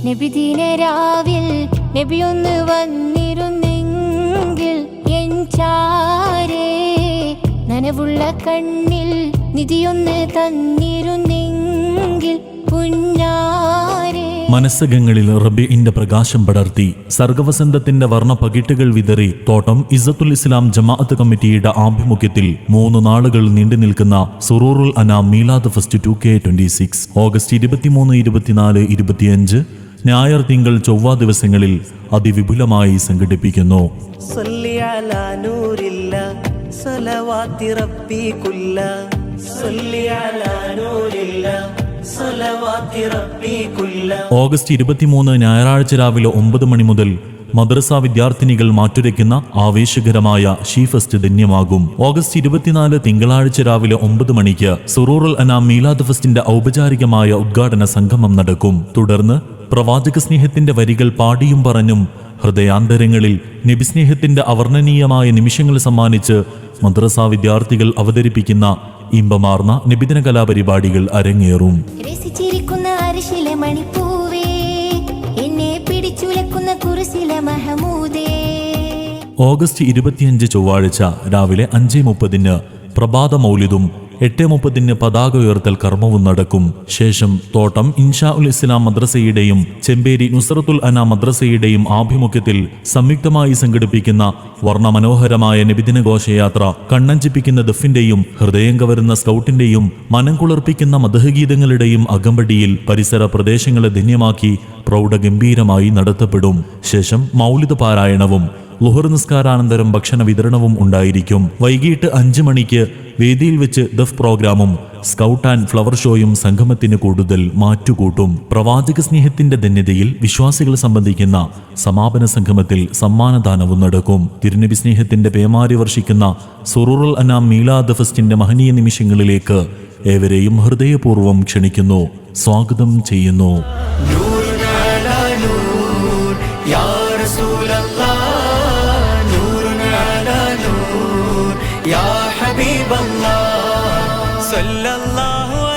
നബിദിനരാവിൽ നബിയൊന്ന് വന്നിരുന്നെങ്കിൽ എൻ ചാരേ നനവുള്ള കണ്ണിൽ നിധിയൊന്ന് തന്നിരുന്നെങ്കിൽ പുന്നാരേ. മനസ്സകങ്ങളിൽ റബീഇന്റെ പ്രകാശം പടർത്തി സർഗവസന്തത്തിന്റെ വർണ്ണ പകിട്ടുകൾ വിതറി തോട്ടം ഇസ്സത്തുൽ ഇസ്ലാം ജമാഅത്ത് കമ്മിറ്റിയുടെ ആഭിമുഖ്യത്തിൽ 3 നാളുകൾ നീണ്ടു നിൽക്കുന്ന സുറൂറുൽ അനാം മീലാദ് ഫെസ്റ്റ് 2K26 ഓഗസ്റ്റ് 23, 24, 25 ഞായർ, തിങ്കൾ, ചൊവ്വ ദിവസങ്ങളിൽ അതിവിപുലമായി സംഘടിപ്പിക്കുന്നു. ഓഗസ്റ്റ് 23 ഞായറാഴ്ച രാവിലെ 9 മണി മുതൽ മദ്രസ വിദ്യാർത്ഥിനികൾ മാറ്റുരയ്ക്കുന്ന ആവേശകരമായ ഷീ ഫെസ്റ്റ് ധന്യമാകും. ഓഗസ്റ്റ് 24 തിങ്കളാഴ്ച രാവിലെ 9 മണിക്ക് സുറൂറുൽ അനാം മീലാദ് ഫെസ്റ്റിന്റെ ഔപചാരികമായ ഉദ്ഘാടന സംഗമം നടക്കും. തുടർന്ന് പ്രവാചക സ്നേഹത്തിന്റെ വരികൾ പാടിയും പറഞ്ഞും ഹൃദയാന്തരങ്ങളിൽ നബിസ്നേഹത്തിന്റെ അവർണ്ണനീയമായ നിമിഷങ്ങൾ സമ്മാനിച്ച് മദ്രസ വിദ്യാർത്ഥികൾ അവതരിപ്പിക്കുന്ന ഇമ്പമാർന്ന നബിദിന കലാപരിപാടികൾ അരങ്ങേറും. ഓഗസ്റ്റ് 25 ചൊവ്വാഴ്ച രാവിലെ 5:30 പ്രഭാത മൗലിദും 8:30 പതാക ഉയർത്തൽ കർമ്മവും നടക്കും. ശേഷം തോട്ടം ഇൻഷാ ഉൽ ഇസ്ലാം മദ്രസയുടെയും ചെമ്പേരി നുസ്രത്തുൽ അനാം മദ്രസയുടെയും ആഭിമുഖ്യത്തിൽ സംയുക്തമായി സംഘടിപ്പിക്കുന്ന വർണ്ണമനോഹരമായ നബിദിന ഘോഷയാത്ര കണ്ണഞ്ചിപ്പിക്കുന്ന ദഫിന്റെയും ഹൃദയം കവരുന്ന സ്കൗട്ടിന്റെയും മനം കുളിർപ്പിക്കുന്ന മദ്ഹഗീതങ്ങളുടെയും അകമ്പടിയിൽ പരിസര പ്രദേശങ്ങളെ ധന്യമാക്കി പ്രൗഢഗംഭീരമായി നടത്തപ്പെടും. ശേഷം മൗലിദ് പാരായണവും ളുഹർ നിസ്കാരാനന്തരം ഭക്ഷണ വിതരണവും ഉണ്ടായിരിക്കും. വൈകിട്ട് 5 മണിക്ക് വേദിയിൽ വെച്ച് ദഫ് പ്രോഗ്രാമും സ്കൗട്ട് ആൻഡ് ഫ്ലവർ ഷോയും സംഗമത്തിന് കൂടുതൽ മാറ്റുകൂട്ടും. പ്രവാചക സ്നേഹത്തിന്റെ ധന്യതയിൽ വിശ്വാസികൾ സംബന്ധിക്കുന്ന സമാപന സംഗമത്തിൽ സമ്മാനദാനവും നടക്കും. തിരുനബി സ്നേഹത്തിന്റെ പേമാരി വർഷിക്കുന്ന സുറൂറുൽ അനാം മീലാദ് ഫെസ്റ്റിന്റെ മഹനീയ നിമിഷങ്ങളിലേക്ക് ഏവരെയും ഹൃദയപൂർവ്വം ക്ഷണിക്കുന്നു, സ്വാഗതം ചെയ്യുന്നു. يا حبيب الله صلى الله